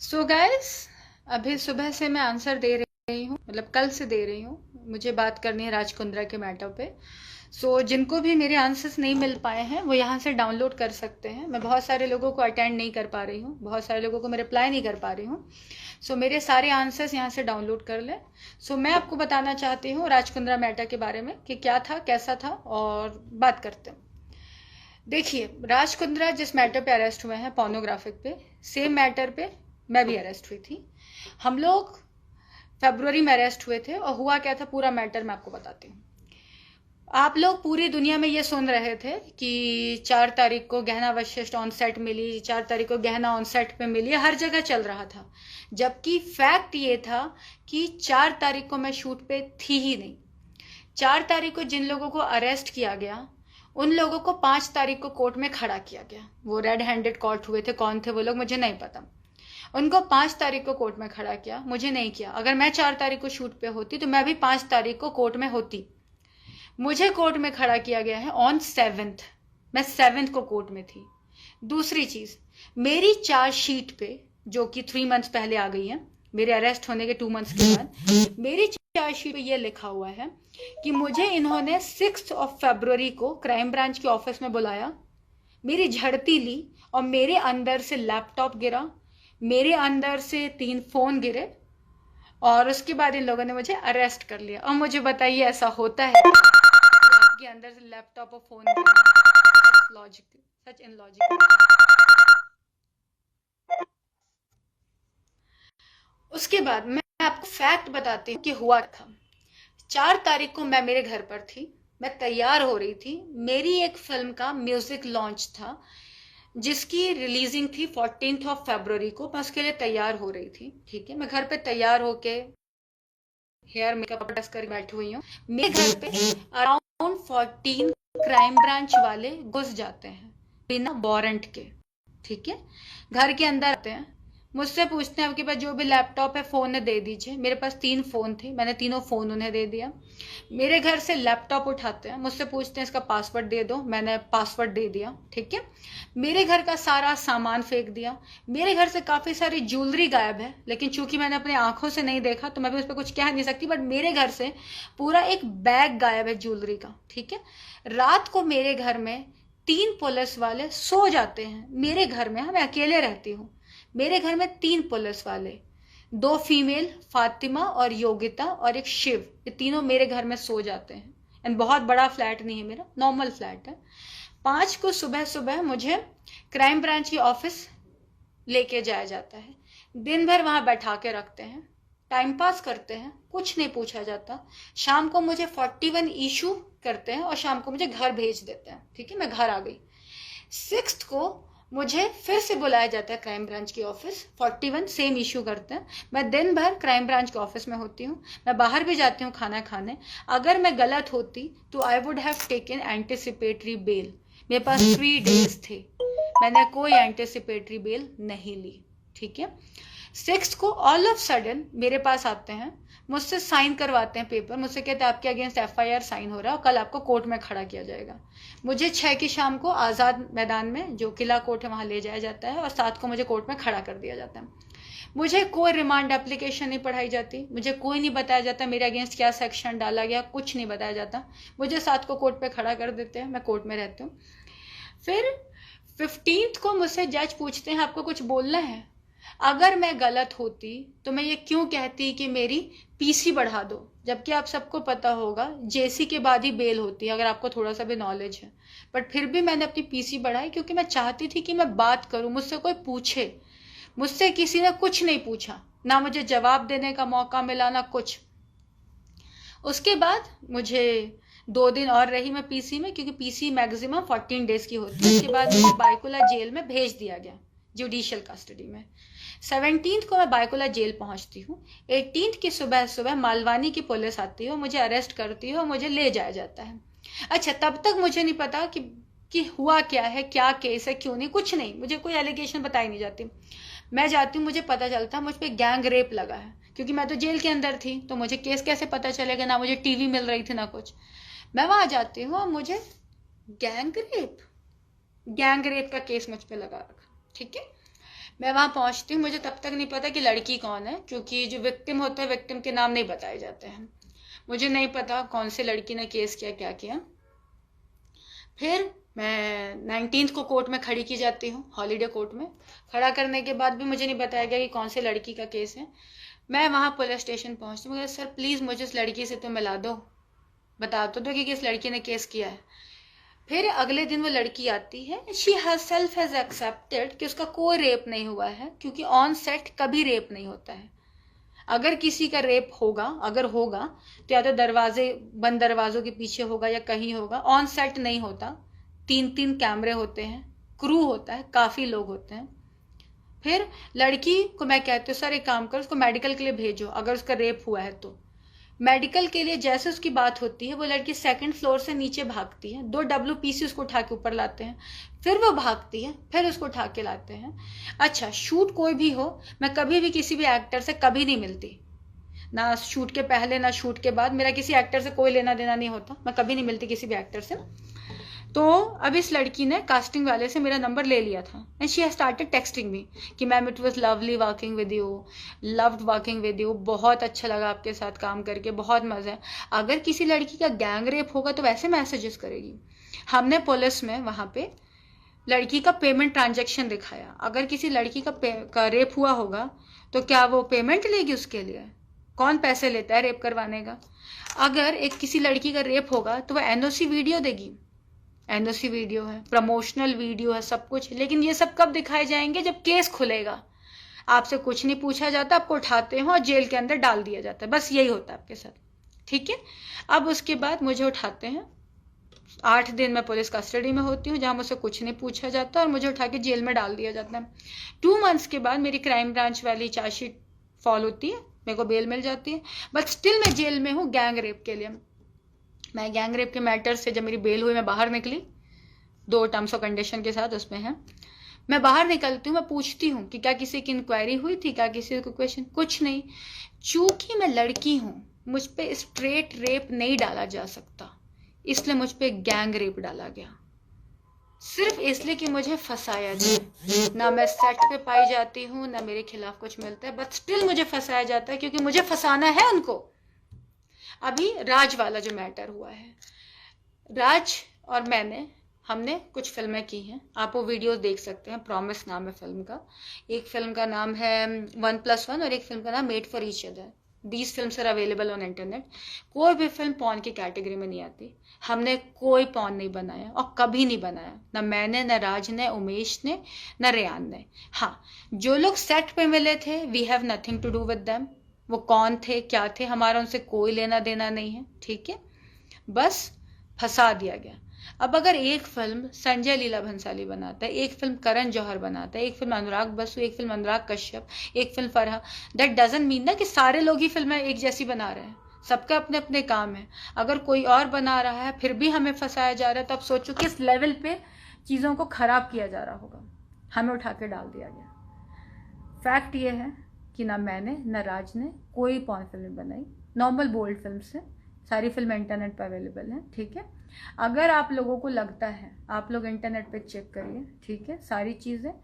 So guys, अभी सुबह से मैं आंसर दे रही हूँ, मतलब कल से दे रही हूँ। मुझे बात करनी है राज कुंद्रा के मैटर पे। जिनको भी मेरे आंसर्स नहीं मिल पाए हैं वो यहाँ से डाउनलोड कर सकते हैं। मैं बहुत सारे लोगों को अटेंड नहीं कर पा रही हूँ, बहुत सारे लोगों को मैं रिप्लाई नहीं कर पा रही हूँ। मेरे सारे आंसर्स यहाँ से डाउनलोड कर लें। मैं आपको बताना चाहती हूँ राज कुंद्रा मैटर के बारे में कि क्या था, कैसा था, और बात करते हैं। देखिए, राज कुंद्रा जिस मैटर पे अरेस्ट हुए हैं, पोर्नोग्राफिक पे, सेम मैटर पे मैं भी अरेस्ट हुई थी। हम लोग फरवरी में अरेस्ट हुए थे, और हुआ क्या था पूरा मैटर मैं आपको बताती हूँ। आप लोग पूरी दुनिया में ये सुन रहे थे कि 4 तारीख को गहना वशिष्ठ ऑन सेट मिली, 4 तारीख को गहना ऑन सेट पे मिली, हर जगह चल रहा था। जबकि फैक्ट ये था कि 4 तारीख को मैं शूट पे थी ही नहीं। 4 तारीख को जिन लोगों को अरेस्ट किया गया, उन लोगों को 5 तारीख को कोर्ट में खड़ा किया गया। वो रेड हैंडेड कॉट हुए थे, कौन थे वो लोग मुझे नहीं पता। उनको 5 तारीख को कोर्ट में खड़ा किया, मुझे नहीं किया। अगर मैं 4 तारीख को शूट पे होती तो मैं भी 5 तारीख को कोर्ट में होती। मुझे कोर्ट में खड़ा किया गया है ऑन 7th। मैं 7th को कोर्ट में थी। दूसरी चीज, मेरी चार्जशीट पे, जो कि 3 मंथ्स पहले आ गई है, मेरे अरेस्ट होने के 2 मंथ्स के बाद, मेरी चार्जशीट पे ये लिखा हुआ है कि मुझे इन्होंने 6 फरवरी को क्राइम ब्रांच के ऑफिस में बुलाया, मेरी झड़ती ली, और मेरे अंदर से लैपटॉप गिरा, मेरे अंदर से 3 फोन गिरे, और उसके बाद इन लोगों ने मुझे अरेस्ट कर लिया। और मुझे बताइए, ऐसा होता है कि आपके अंदर से लैपटॉप और फोन गिरे? लॉजिकल, सच इनलॉजिकल। उसके बाद मैं आपको फैक्ट बताती हूँ कि हुआ था। 4 तारीख को मैं मेरे घर पर थी, मैं तैयार हो रही थी। मेरी एक फिल्म का म्यूजिक लॉन्च था, जिसकी रिलीजिंग थी 14 फरवरी को। मैं उसके लिए तैयार हो रही थी, ठीक है। मैं घर पे तैयार होके हेयर मेकअप कर बैठी हुई हूँ। मेरे घर पे अराउंड 14 क्राइम ब्रांच वाले घुस जाते हैं बिना वारंट के, ठीक है। घर के अंदर आते हैं, मुझसे पूछते हैं आपके पास जो भी लैपटॉप है फोन दे दीजिए। मेरे पास 3 फोन थे, मैंने तीनों फोन उन्हें दे दिया। मेरे घर से लैपटॉप उठाते हैं, मुझसे पूछते हैं इसका पासवर्ड दे दो, मैंने पासवर्ड दे दिया, ठीक है। मेरे घर का सारा सामान फेंक दिया। मेरे घर से काफी सारी ज्वेलरी गायब है, लेकिन चूंकि मैंने अपने आंखों से नहीं देखा तो मैं भी उस पर कुछ कह नहीं सकती। बट मेरे घर से पूरा एक बैग गायब है ज्वेलरी का, ठीक है। रात को मेरे घर में 3 पुलिस वाले सो जाते हैं। मेरे घर में, मैं अकेले रहती हूँ, मेरे घर में 3 पुलिस वाले, 2 फीमेल, फातिमा और योगिता, और एक शिव, ये तीनों मेरे घर में सो जाते हैं। एंड बहुत बड़ा फ्लैट नहीं है मेरा, नॉर्मल फ्लैट है। 5 को सुबह सुबह मुझे क्राइम ब्रांच की ऑफिस लेके जाया जाता है। दिन भर वहां बैठा के रखते हैं, टाइम पास करते हैं, कुछ नहीं पूछा जाता। शाम को मुझे 41 इशू करते हैं और शाम को मुझे घर भेज देते हैं, ठीक है। मैं घर आ गई। 6th को मुझे फिर से बुलाया जाता है क्राइम ब्रांच की ऑफिस, 41 सेम इशू करते हैं। मैं दिन भर क्राइम ब्रांच के ऑफिस में होती हूँ। मैं बाहर भी जाती हूँ खाना खाने। अगर मैं गलत होती तो I would have taken anticipatory bell. मेरे पास 3 डेज थे, मैंने कोई एंटिसिपेटरी बेल नहीं ली, ठीक है। 6th को ऑल ऑफ सडन मेरे पास आते हैं, मुझसे साइन करवाते हैं पेपर। मुझसे कहते हैं आपके अगेंस्ट FIR साइन हो रहा है और कल आपको कोर्ट में खड़ा किया जाएगा। मुझे 6 की शाम को आज़ाद मैदान में, जो किला कोर्ट है, वहां ले जाया जाता है, और 7 को मुझे कोर्ट में खड़ा कर दिया जाता है। मुझे कोई रिमांड एप्लीकेशन नहीं पढ़ाई जाती, मुझे कोई नहीं बताया जाता मेरे अगेंस्ट क्या सेक्शन डाला गया, कुछ नहीं बताया जाता। मुझे 7 को कोर्ट पे खड़ा कर देते हैं, मैं कोर्ट में रहती हूँ। फिर 15th को मुझसे जज पूछते हैं आपको कुछ बोलना है। अगर मैं गलत होती तो मैं ये क्यों कहती कि मेरी PC बढ़ा दो, जबकि आप सबको पता होगा JC के बाद ही बेल होती है, अगर आपको थोड़ा सा भी नॉलेज है। बट फिर भी मैंने अपनी PC बढ़ाई, क्योंकि मैं चाहती थी कि मैं बात करूं, मुझसे कोई पूछे। मुझसे किसी ने कुछ नहीं पूछा, ना मुझे जवाब देने का मौका मिला, ना कुछ। उसके बाद मुझे 2 दिन और रही मैं PC में, क्योंकि PC मैक्सिमम 14 डेज की होती है। उसके बाद मुझे बायकुला जेल में भेज दिया गया, जुडिशियल कस्टडी में। 17th को मैं बायकुला जेल पहुंचती हूँ। 18th की सुबह सुबह मालवानी की पुलिस आती है, मुझे अरेस्ट करती है और मुझे ले जाया जाता है। अच्छा, तब तक मुझे नहीं पता कि हुआ क्या है, क्या केस है, क्यों नहीं, कुछ नहीं, मुझे कोई एलिगेशन बताई नहीं जाती। मैं जाती हूँ, मुझे पता चलता है मुझ पे गैंग रेप लगा है, क्योंकि मैं तो जेल के अंदर थी, तो मुझे केस कैसे पता चलेगा, ना मुझे टीवी मिल रही थी ना कुछ। मैं वहां जाती हूँ और मुझे गैंग रेप गैंग रेप का केस मुझ पे लगा रखा, ठीक है। मैं वहां पहुंचती हूँ, मुझे तब तक नहीं पता कि लड़की कौन है, क्योंकि जो विक्टिम होता है विक्टिम के नाम नहीं बताए जाते हैं। मुझे नहीं पता कौन से लड़की ने केस किया, क्या किया। फिर मैं 19 को कोर्ट में खड़ी की जाती हूँ, हॉलीडे कोर्ट में। खड़ा करने के बाद भी मुझे नहीं बताया गया कि कौन से लड़की का केस है। मैं वहाँ पुलिस स्टेशन पहुँचती हूँ, सर प्लीज़ मुझे उस लड़की से तो मिला दो, बता तो दो कि किस लड़की ने केस किया है। फिर अगले दिन वो लड़की आती है, शी हरसेल्फ हैज एक्सेप्टेड कि उसका कोई रेप नहीं हुआ है, क्योंकि ऑन सेट कभी रेप नहीं होता है। अगर किसी का रेप होगा, अगर होगा तो या तो बंद दरवाजों के पीछे होगा या कहीं होगा, ऑन सेट नहीं होता। 3-3 कैमरे होते हैं, क्रू होता है, काफी लोग होते हैं। फिर लड़की को मैं कहती हूँ, सर एक काम करो, उसको मेडिकल के लिए भेजो अगर उसका रेप हुआ है तो। मेडिकल के लिए जैसे उसकी बात होती है, वो लड़की 2nd फ्लोर से नीचे भागती है, 2 WPC उसको उठा के ऊपर लाते हैं, फिर वो भागती है, फिर उसको उठा के लाते हैं। अच्छा, शूट कोई भी हो, मैं कभी भी किसी भी एक्टर से कभी नहीं मिलती, ना शूट के पहले ना शूट के बाद, मेरा किसी एक्टर से कोई लेना देना नहीं होता, मैं कभी नहीं मिलती किसी भी एक्टर से। तो अब इस लड़की ने कास्टिंग वाले से मेरा नंबर ले लिया था, and she has started texting me कि ma'am it was lovely working with you, loved working with you, बहुत अच्छा लगा आपके साथ काम करके, बहुत मजा है। अगर किसी लड़की का गैंग रेप होगा तो वैसे मैसेजेस करेगी। हमने पुलिस में वहां पे लड़की का पेमेंट ट्रांजेक्शन दिखाया, अगर किसी लड़की का रेप हुआ होगा तो क्या वो पेमेंट लेगी उसके लिए? कौन पैसे लेता है रेप करवाने का? अगर एक किसी लड़की का रेप होगा तो वह NOC वीडियो देगी, NOC वीडियो है, प्रमोशनल वीडियो है, सब कुछ। लेकिन ये सब कब दिखाए जाएंगे? जब केस खुलेगा। आपसे कुछ नहीं पूछा जाता, आपको उठाते हैं और जेल के अंदर डाल दिया जाता है, बस यही होता है आपके साथ, ठीक है। अब उसके बाद मुझे उठाते हैं, 8 दिन मैं पुलिस कस्टडी में होती हूँ, जहां मुझसे कुछ नहीं पूछा जाता और मुझे उठा के जेल में डाल दिया जाता है। 2 मंथ्स के बाद मेरी क्राइम ब्रांच वाली चार्जशीट फॉल होती है, मेरे को बेल मिल जाती है, बट स्टिल मैं जेल में हूँ गैंग रेप के लिए। मैं गैंग रेप के मैटर से जब मेरी बेल हुई, मैं बाहर निकली 2 टर्म्स ऑफ कंडीशन के साथ, उसमें है मैं बाहर निकलती हूँ, मैं पूछती हूँ कि क्या किसी की इंक्वायरी हुई थी, क्या किसी को क्वेश्चन, कुछ नहीं। चूंकि मैं लड़की हूँ, मुझ पे स्ट्रेट रेप नहीं डाला जा सकता, इसलिए मुझ पे गैंग रेप डाला गया, सिर्फ इसलिए कि मुझे फंसाया जाए। ना मैं सेट पे पाई जाती हूँ, ना मेरे खिलाफ कुछ मिलता है, बट स्टिल मुझे फंसाया जाता है, क्योंकि मुझे फंसाना है उनको। अभी राज वाला जो मैटर हुआ है, राज और हमने कुछ फिल्में की हैं, आप वो वीडियोस देख सकते हैं। प्रॉमिस नाम है फिल्म का, एक फिल्म का नाम है 1+1 और एक फिल्म का नाम made for each other. These films are available on internet. कोई भी फिल्म पॉर्न की कैटेगरी में नहीं आती, हमने कोई पॉर्न नहीं बनाया और कभी नहीं बनाया, ना मैंने, ना राज ने, उमेश ने, ना रेयान ने। हाँ, जो लोग सेट पे मिले थे, we have nothing to do with them, वो कौन थे क्या थे, हमारा उनसे कोई लेना देना नहीं है, ठीक है। बस फंसा दिया गया। अब अगर एक फिल्म संजय लीला भंसाली बनाता है, एक फिल्म करण जौहर बनाता है, एक फिल्म अनुराग बसु, एक फिल्म अनुराग कश्यप, एक film Farha, that doesn't mean ना कि सारे लोग ही फिल्में एक जैसी बना रहे हैं, सबका अपने अपने काम है। अगर कोई और बना रहा है फिर भी हमें फंसाया जा रहा है, तो अब सोचो किस लेवल पे चीज़ों को खराब किया जा रहा होगा, हमें उठा के डाल दिया गया। फैक्ट ये है कि ना मैंने ना राज ने कोई पॉर्न फिल्म बनाई, नॉर्मल बोल्ड फिल्म से, सारी फिल्म इंटरनेट पर अवेलेबल है, ठीक है। अगर आप लोगों को लगता है, आप लोग इंटरनेट पे चेक करिए, ठीक है, सारी चीज़ें